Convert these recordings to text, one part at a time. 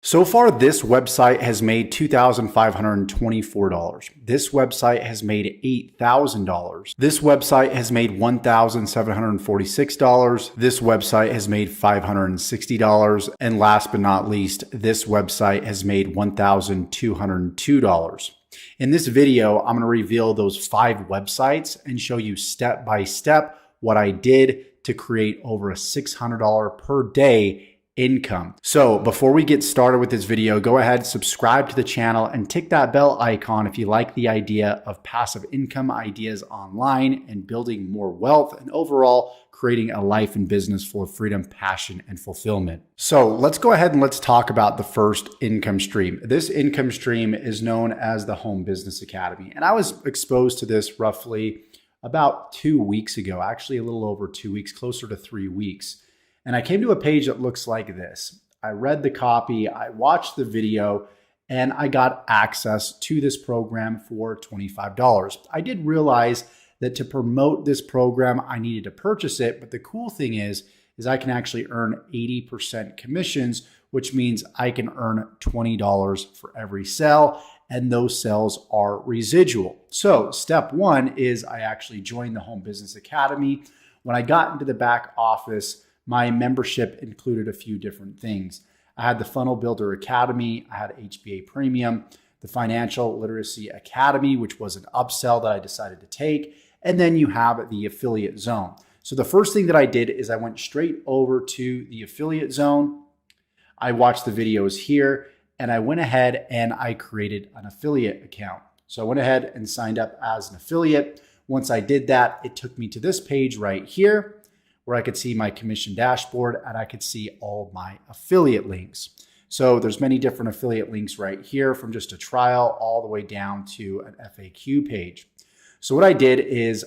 So far, this website has made $2,524. This website has made $8,000. This website has made $1,746. This website has made $560. And last but not least, this website has made $1,202. In this video, I'm going to reveal those 5 websites and show you step by step what I did to create over a $600 per day income. So before we get started with this video, go ahead, subscribe to the channel and tick that bell icon if you like the idea of passive income ideas online and building more wealth and overall creating a life and business full of freedom, passion, and fulfillment. So let's go ahead and let's talk about the first income stream. This income stream is known as the Home Business Academy. And I was exposed to this roughly about 2 weeks ago, actually a little over 2 weeks, closer to 3 weeks. And I came to a page that looks like this. I read the copy, I watched the video, and I got access to this program for $25. I did realize that to promote this program, I needed to purchase it. But the cool thing is I can actually earn 80% commissions, which means I can earn $20 for every sale. And those sales are residual. So step 1 is I actually joined the Home Business Academy. When I got into the back office, my membership included a few different things. I had the Funnel Builder Academy, I had HBA Premium, the Financial Literacy Academy, which was an upsell that I decided to take, and then you have the Affiliate Zone. So the first thing that I did is I went straight over to the Affiliate Zone. I watched the videos here, and I went ahead and I created an affiliate account. So I went ahead and signed up as an affiliate. Once I did that, it took me to this page right here, where I could see my commission dashboard and I could see all my affiliate links. So there's many different affiliate links right here, from just a trial all the way down to an FAQ page. So what I did is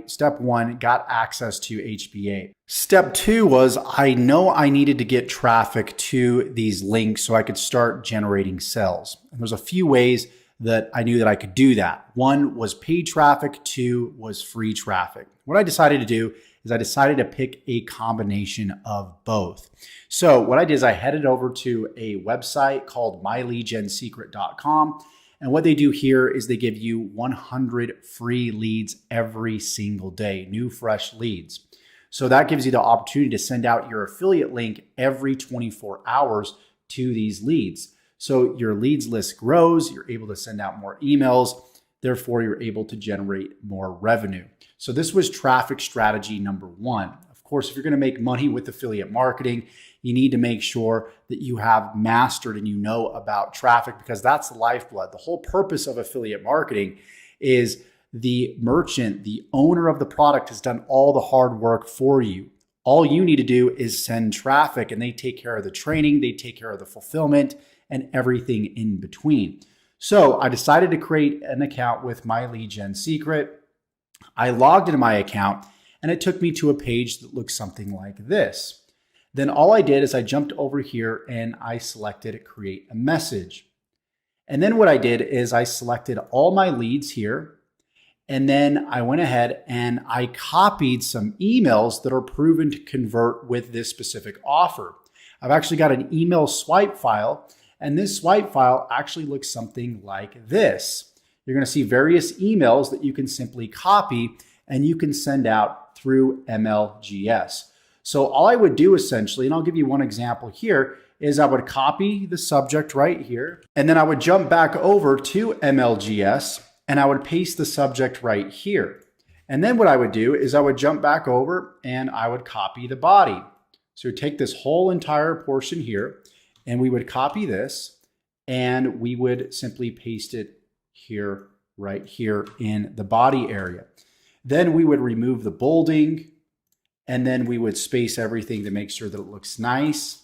step 1, got access to HBA. Step 2 was I know I needed to get traffic to these links so I could start generating sales. And there's a few ways that I knew that I could do that. 1 was paid traffic, 2 was free traffic. What I decided to do is I decided to pick a combination of both. So what I did is I headed over to a website called myleadgensecret.com. And what they do here is they give you 100 free leads every single day, new fresh leads. So that gives you the opportunity to send out your affiliate link every 24 hours to these leads. So your leads list grows, you're able to send out more emails, therefore you're able to generate more revenue. So this was traffic strategy number 1. Of course, if you're going to make money with affiliate marketing, you need to make sure that you have mastered and you know about traffic, because that's the lifeblood. The whole purpose of affiliate marketing is the merchant, the owner of the product, has done all the hard work for you. All you need to do is send traffic, and they take care of the training, they take care of the fulfillment, and everything in between. So I decided to create an account with My Lead Gen Secret. I logged into my account and it took me to a page that looks something like this. Then all I did is I jumped over here and I selected create a message. And then what I did is I selected all my leads here. And then I went ahead and I copied some emails that are proven to convert with this specific offer. I've actually got an email swipe file, and this swipe file actually looks something like this. You're going to see various emails that you can simply copy and you can send out through MLGS. So all I would do essentially, and I'll give you one example here, is I would copy the subject right here, and then I would jump back over to MLGS and I would paste the subject right here. And then what I would do is I would jump back over and I would copy the body. So take this whole entire portion here and we would copy this and we would simply paste it here, right here in the body area. Then we would remove the bolding, and then we would space everything to make sure that it looks nice.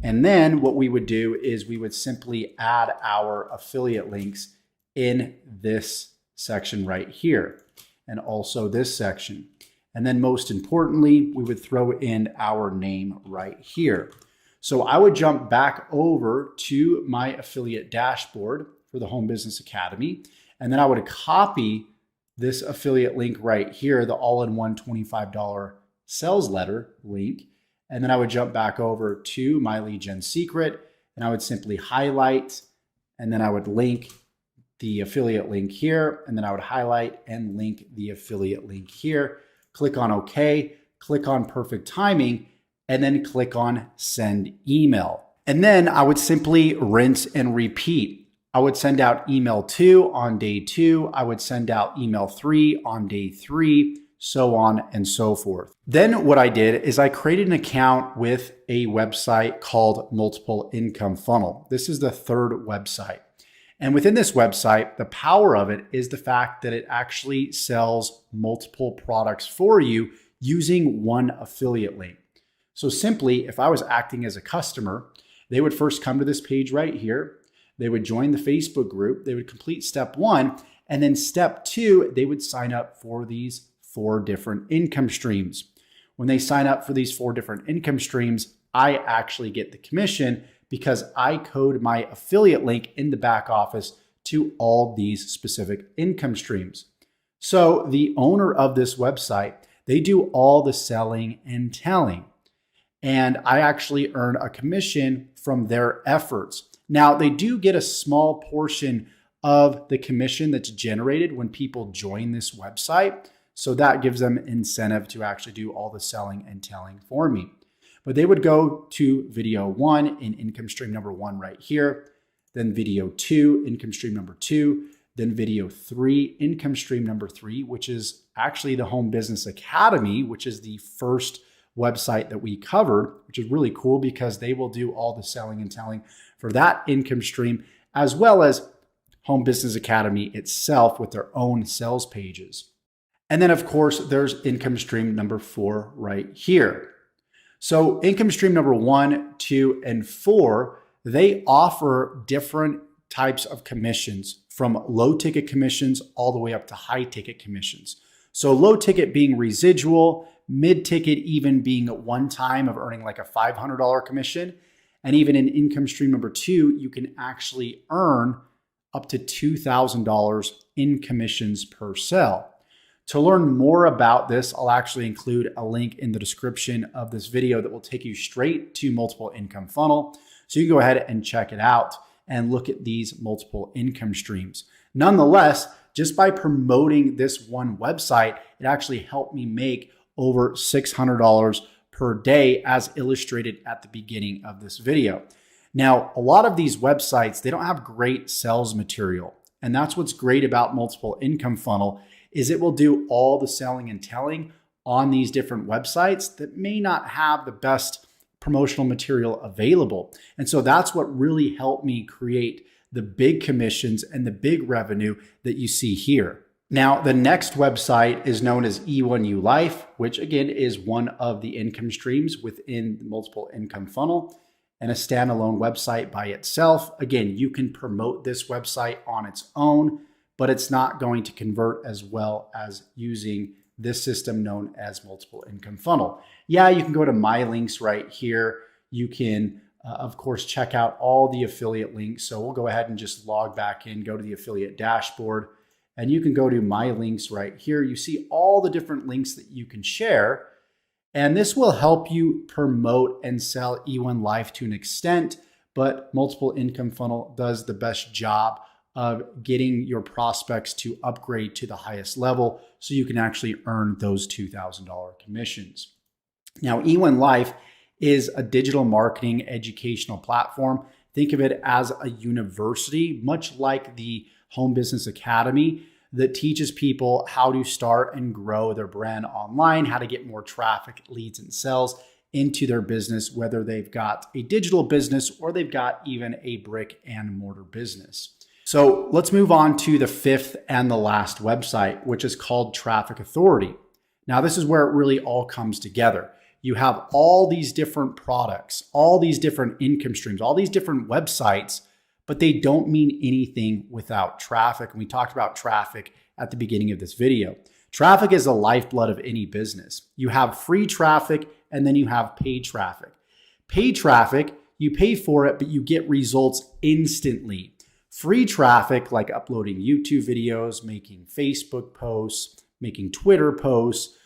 And then what we would do is we would simply add our affiliate links in this section right here, and also this section. And then most importantly, we would throw in our name right here. So I would jump back over to my affiliate dashboard for the Home Business Academy. And then I would copy this affiliate link right here, the all-in-one $25 sales letter link. And then I would jump back over to My Lead Gen Secret. and I would simply highlight, and then I would link the affiliate link here, and then I would highlight and link the affiliate link here. Click on OK, click on perfect timing, and then click on send email. And then I would simply rinse and repeat. I would send out email 2 on day 2. I would send out email 3 on day 3, so on and so forth. Then what I did is I created an account with a website called Multiple Income Funnel. This is the third website. And within this website, the power of it is the fact that it actually sells multiple products for you using one affiliate link. So simply, if I was acting as a customer, they would first come to this page right here. They would join the Facebook group. They would complete step 1. And then step 2, they would sign up for these 4 different income streams. When they sign up for these 4 different income streams, I actually get the commission because I code my affiliate link in the back office to all these specific income streams. So the owner of this website, they do all the selling and telling. And I actually earn a commission from their efforts. Now, they do get a small portion of the commission that's generated when people join this website. So that gives them incentive to actually do all the selling and telling for me. But they would go to video 1 in income stream number 1 right here, then video 2, income stream number 2, then video 3, income stream number 3, which is actually the Home Business Academy, which is the first website that we covered, which is really cool because they will do all the selling and telling for that income stream, as well as Home Business Academy itself with their own sales pages. And then of course, there's income stream number 4 right here. So income stream number 1, 2, and 4, they offer different types of commissions from low ticket commissions all the way up to high ticket commissions. So low ticket being residual, mid ticket even being one time of earning like a $500 commission. And even in income stream number 2, you can actually earn up to $2,000 in commissions per sale. To learn more about this, I'll actually include a link in the description of this video that will take you straight to Multiple Income Funnel. So you can go ahead and check it out and look at these multiple income streams. Nonetheless, just by promoting this one website, it actually helped me make over $600 per day as illustrated at the beginning of this video. Now, a lot of these websites, they don't have great sales material. And that's what's great about Multiple Income Funnel is it will do all the selling and telling on these different websites that may not have the best promotional material available. And so that's what really helped me create the big commissions and the big revenue that you see here. Now, the next website is known as E1U Life, which again is one of the income streams within the Multiple Income Funnel and a standalone website by itself. Again, you can promote this website on its own, but it's not going to convert as well as using this system known as Multiple Income Funnel. Yeah, you can go to my links right here. You can, of course, check out all the affiliate links. So we'll go ahead and just log back in, go to the affiliate dashboard, and you can go to my links right here. You see all the different links that you can share. And this will help you promote and sell E1 Life to an extent, but Multiple Income Funnel does the best job of getting your prospects to upgrade to the highest level so you can actually earn those $2,000 commissions. Now, E1 Life is a digital marketing educational platform. Think of it as a university, much like the Home Business Academy, that teaches people how to start and grow their brand online, how to get more traffic, leads, and sales into their business, whether they've got a digital business or they've got even a brick and mortar business. So let's move on to the 5th and the last website, which is called Traffic Authority. Now, this is where it really all comes together. You have all these different products, all these different income streams, all these different websites, but they don't mean anything without traffic. And we talked about traffic at the beginning of this video. Traffic is the lifeblood of any business. You have free traffic and then you have paid traffic. Paid traffic, you pay for it, but you get results instantly. Free traffic, like uploading YouTube videos, making Facebook posts, making Twitter posts,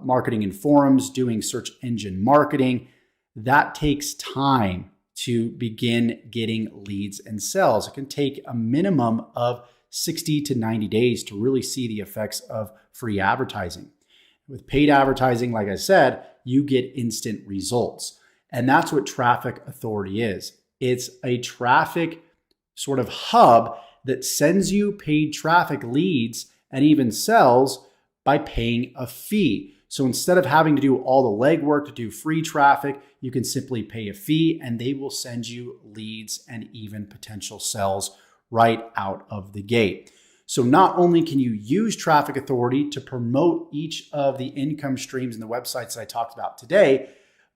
marketing in forums, doing search engine marketing, that takes time to begin getting leads and sales. It can take a minimum of 60 to 90 days to really see the effects of free advertising. With paid advertising, like I said, you get instant results. And that's what Traffic Authority is. It's a traffic sort of hub that sends you paid traffic leads and even sales by paying a fee. So instead of having to do all the legwork to do free traffic, you can simply pay a fee and they will send you leads and even potential sales right out of the gate. So not only can you use Traffic Authority to promote each of the income streams and the websites that I talked about today,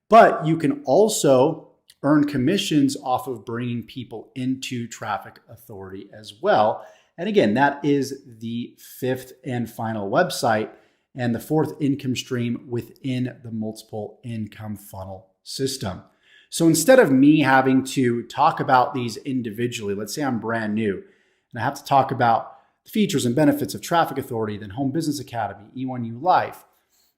but you can also earn commissions off of bringing people into Traffic Authority as well. And again, that is the fifth and final website and the fourth income stream within the multiple income funnel system. So instead of me having to talk about these individually, let's say I'm brand new and I have to talk about the features and benefits of Traffic Authority, then Home Business Academy, E1U Life.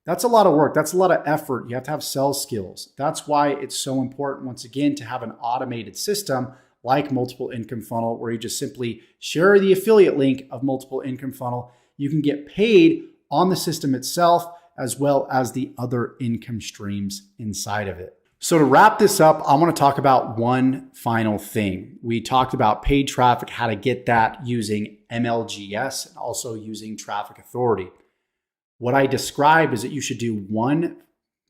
That's a lot of work. That's a lot of effort. You have to have sales skills. That's why it's so important, once again, to have an automated system like Multiple Income Funnel, where you just simply share the affiliate link of Multiple Income Funnel. You can get paid on the system itself, as well as the other income streams inside of it. So to wrap this up, I want to talk about one final thing. We talked about paid traffic, how to get that using MLGS and also using Traffic Authority. What I described is that you should do one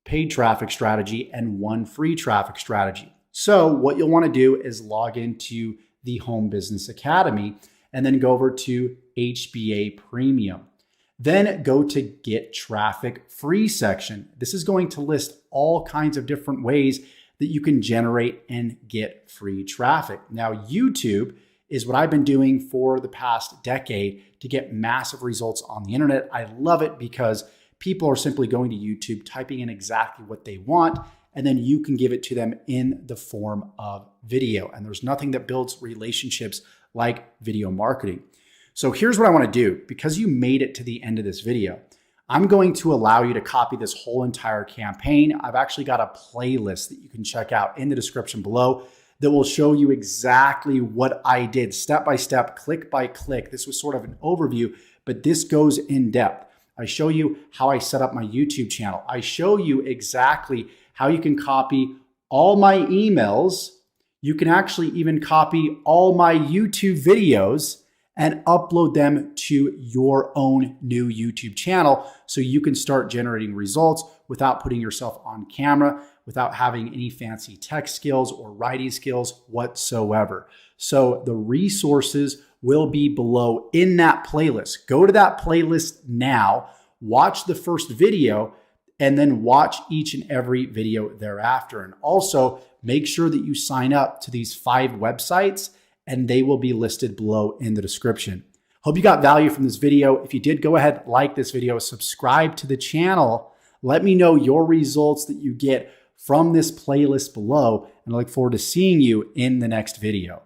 paid traffic strategy and one free traffic strategy. So what you'll want to do is log into the Home Business Academy and then go over to HBA Premium. Then go to Get Traffic Free section. This is going to list all kinds of different ways that you can generate and get free traffic. Now, YouTube is what I've been doing for the past decade to get massive results on the internet. I love it because people are simply going to YouTube, typing in exactly what they want, and then you can give it to them in the form of video. And there's nothing that builds relationships like video marketing. So here's what I want to do. Because you made it to the end of this video, I'm going to allow you to copy this whole entire campaign. I've actually got a playlist that you can check out in the description below that will show you exactly what I did step by step, click by click. This was sort of an overview, but this goes in depth. I show you how I set up my YouTube channel. I show you exactly how you can copy all my emails. You can actually even copy all my YouTube videos and upload them to your own new YouTube channel so you can start generating results without putting yourself on camera, without having any fancy tech skills or writing skills whatsoever. So the resources will be below in that playlist. Go to that playlist now, watch the first video, and then watch each and every video thereafter. And also make sure that you sign up to these 5 websites, and they will be listed below in the description. Hope you got value from this video. If you did, go ahead, like this video, subscribe to the channel. Let me know your results that you get from this playlist below, and I look forward to seeing you in the next video.